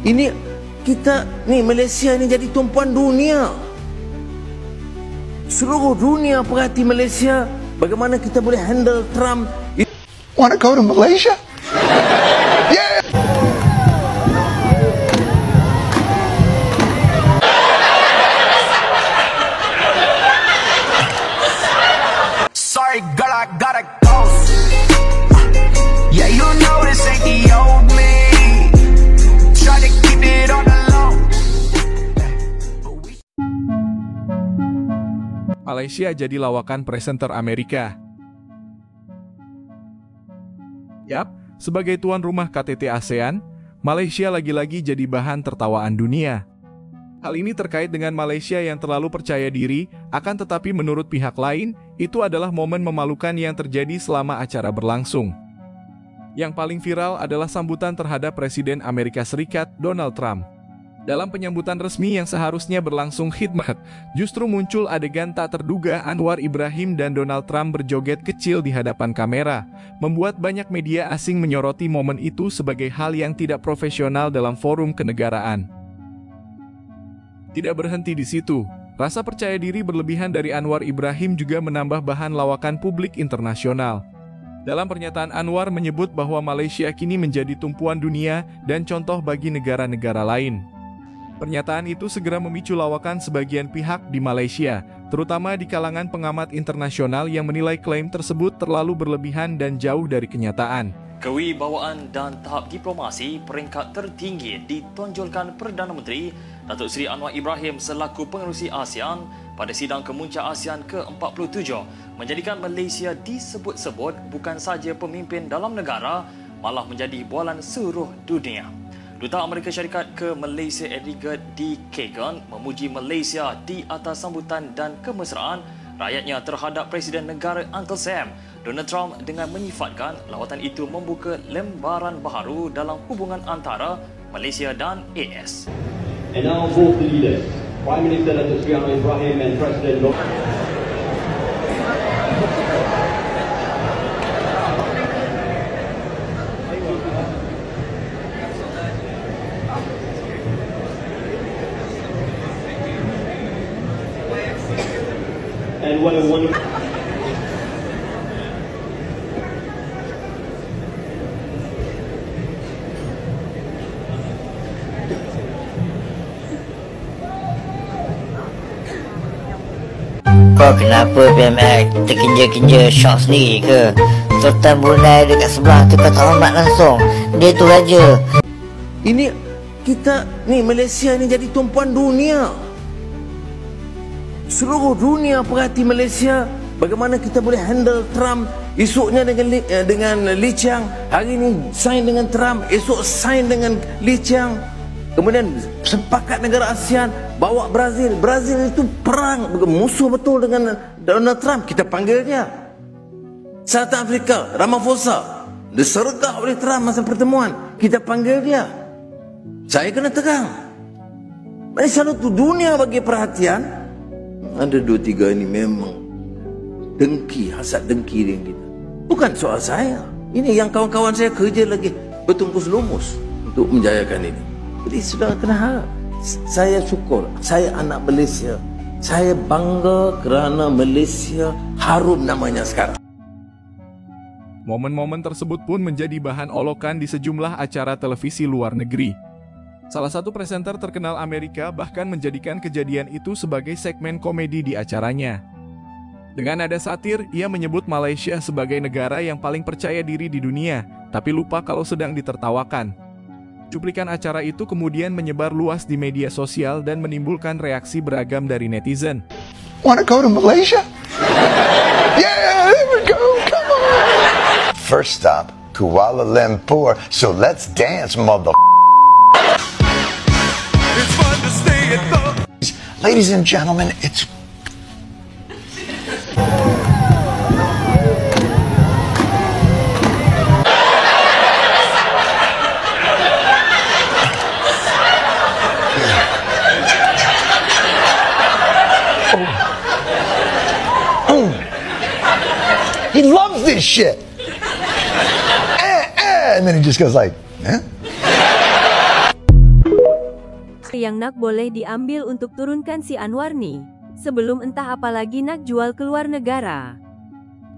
Ini kita ni Malaysia ni jadi tumpuan dunia. Seluruh dunia perhati Malaysia. Bagaimana kita boleh handle Trump. Want to go to Malaysia? Yeah. Sorry, girl, I gotta go. Yeah, you know this ain't the old me. Try to keep it on the low. Malaysia jadi lawakan presenter Amerika. Yap, sebagai tuan rumah KTT ASEAN, Malaysia lagi-lagi jadi bahan tertawaan dunia. Hal ini terkait dengan Malaysia yang terlalu percaya diri, akan tetapi menurut pihak lain, itu adalah momen memalukan yang terjadi selama acara berlangsung. Yang paling viral adalah sambutan terhadap Presiden Amerika Serikat, Donald Trump. Dalam penyambutan resmi yang seharusnya berlangsung khidmat, justru muncul adegan tak terduga Anwar Ibrahim dan Donald Trump berjoget kecil di hadapan kamera, membuat banyak media asing menyoroti momen itu sebagai hal yang tidak profesional dalam forum kenegaraan. Tidak berhenti di situ, rasa percaya diri berlebihan dari Anwar Ibrahim juga menambah bahan lawakan publik internasional. Dalam pernyataan Anwar menyebut bahwa Malaysia kini menjadi tumpuan dunia dan contoh bagi negara-negara lain. Pernyataan itu segera memicu lawakan sebagian pihak di Malaysia, terutama di kalangan pengamat internasional yang menilai klaim tersebut terlalu berlebihan dan jauh dari kenyataan. Kewibawaan dan tahap diplomasi peringkat tertinggi ditonjolkan Perdana Menteri Datuk Seri Anwar Ibrahim selaku pengerusi ASEAN pada sidang kemuncak ASEAN ke-47, menjadikan Malaysia disebut-sebut bukan sahaja pemimpin dalam negara, malah menjadi bualan seluruh dunia. Duta Amerika Syarikat ke Malaysia Edgar D. Kagan memuji Malaysia di atas sambutan dan kemesraan rakyatnya terhadap Presiden Negara Uncle Sam, Donald Trump, dengan menyifatkan lawatan itu membuka lembaran baharu dalam hubungan antara Malaysia dan AS. And now both the leaders, Prime Minister Datuk Seri Anwar Ibrahim and President and what a wonderful. Kau kenapa PMX terkenja-kenja shock sendiri ke? Sultan Brunei dekat sebelah tu kau tak hormat langsung. Dia tu raja. Ini kita ni Malaysia ni jadi tumpuan dunia. Seluruh dunia perhati Malaysia. Bagaimana kita boleh handle Trump. Esoknya dengan Lee Chiang. Hari ini sign dengan Trump. Esok sign dengan Lee Chiang. Kemudian sepakat negara ASEAN bawa Brazil. Brazil itu perang, musuh betul dengan Donald Trump. Kita panggil dia. South Africa, Ramaphosa disergap oleh Trump masa pertemuan. Kita panggil dia. Saya kena tegang. Selalu tu dunia bagi perhatian. Ada 2-3 ini memang dengki, hasad dengki dengan kita. Bukan soal saya. Ini yang kawan-kawan saya kerja lagi bertungkus lumus untuk menjayakan ini. Jadi sudah kena harap. Saya syukur. Saya anak Malaysia. Saya bangga kerana Malaysia harum namanya sekarang. Momen-momen tersebut pun menjadi bahan olokan di sejumlah acara televisi luar negeri. Salah satu presenter terkenal Amerika bahkan menjadikan kejadian itu sebagai segmen komedi di acaranya. Dengan nada satir, ia menyebut Malaysia sebagai negara yang paling percaya diri di dunia, tapi lupa kalau sedang ditertawakan. Cuplikan acara itu kemudian menyebar luas di media sosial dan menimbulkan reaksi beragam dari netizen. Want to go to Malaysia? Yeah, there we go. Come on. First stop, Kuala Lumpur. So let's dance, mother. It's fun to stay at the... Ladies and gentlemen, it's... He loves this shit. And then he just goes like, eh? yang nak boleh diambil untuk turunkan si Anwar nih. Sebelum entah apa lagi nak jual keluar negara.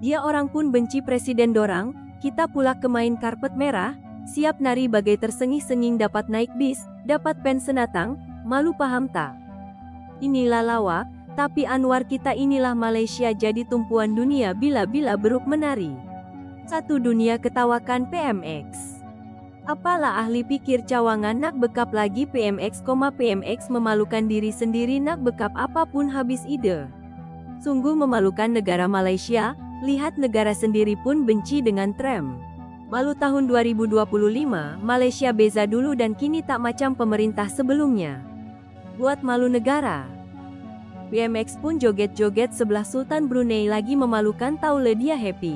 Dia orang pun benci presiden dorang, kita pula kemain karpet merah, siap nari bagai tersengih-senging dapat naik bis, dapat pensenatang, malu paham tak? Inilah lawak, tapi Anwar kita inilah Malaysia jadi tumpuan dunia bila-bila beruk menari. Satu dunia ketawakan PMX. Apalah ahli pikir cawangan nak bekap lagi PMX, PMX memalukan diri sendiri nak bekap apapun habis ide. Sungguh memalukan negara Malaysia, lihat negara sendiri pun benci dengan tram. Malu tahun 2025, Malaysia beza dulu dan kini tak macam pemerintah sebelumnya. Buat malu negara. PMX pun joget-joget sebelah Sultan Brunei lagi memalukan tahu le dia happy.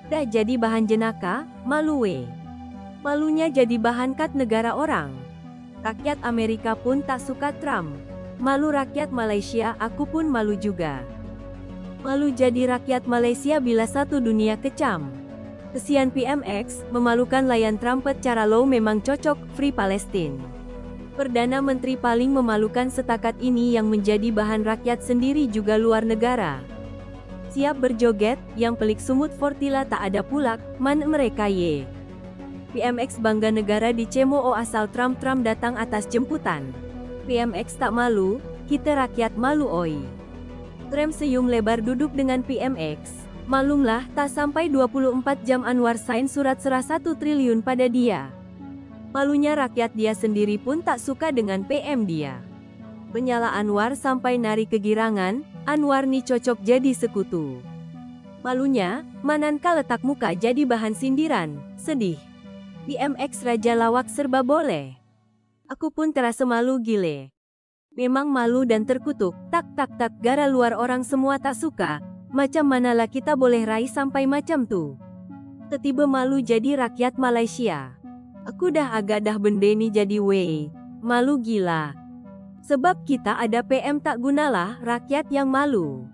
Dah jadi bahan jenaka, malu weh. Malunya jadi bahan kat negara orang. Rakyat Amerika pun tak suka Trump. Malu rakyat Malaysia, aku pun malu juga. Malu jadi rakyat Malaysia bila satu dunia kecam. Kesian PMX, memalukan layan trumpet cara low memang cocok, Free Palestine. Perdana Menteri paling memalukan setakat ini yang menjadi bahan rakyat sendiri juga luar negara. Siap berjoget, yang pelik sumut Fortila tak ada pulak, man mereka ye. PMX bangga negara di CMO asal Trump datang atas jemputan. PMX tak malu, kita rakyat malu oi. Trump senyum lebar duduk dengan PMX. Malumlah, tak sampai 24 jam Anwar sign surat serah 1 triliun pada dia. Malunya rakyat dia sendiri pun tak suka dengan PM dia. Penyala Anwar sampai nari kegirangan, Anwar ni cocok jadi sekutu. Malunya, mananka letak muka jadi bahan sindiran, sedih. PMX Raja Lawak serba boleh. Aku pun terasa malu gile. Memang malu dan terkutuk, tak gara luar orang semua tak suka, macam manalah kita boleh raih sampai macam tu. Tiba malu jadi rakyat Malaysia. Aku dah agak dah benda ni jadi wey, malu gila. Sebab kita ada PM tak gunalah rakyat yang malu.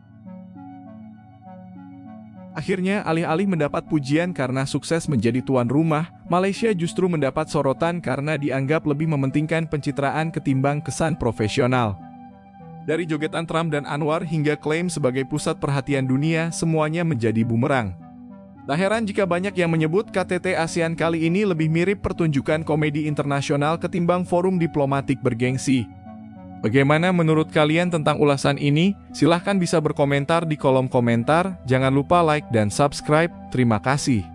Akhirnya, alih-alih mendapat pujian karena sukses menjadi tuan rumah, Malaysia justru mendapat sorotan karena dianggap lebih mementingkan pencitraan ketimbang kesan profesional. Dari jogetan Trump dan Anwar hingga klaim sebagai pusat perhatian dunia, semuanya menjadi bumerang. Tak heran jika banyak yang menyebut KTT ASEAN kali ini lebih mirip pertunjukan komedi internasional ketimbang forum diplomatik bergengsi. Bagaimana menurut kalian tentang ulasan ini? Silahkan bisa berkomentar di kolom komentar. Jangan lupa like dan subscribe. Terima kasih.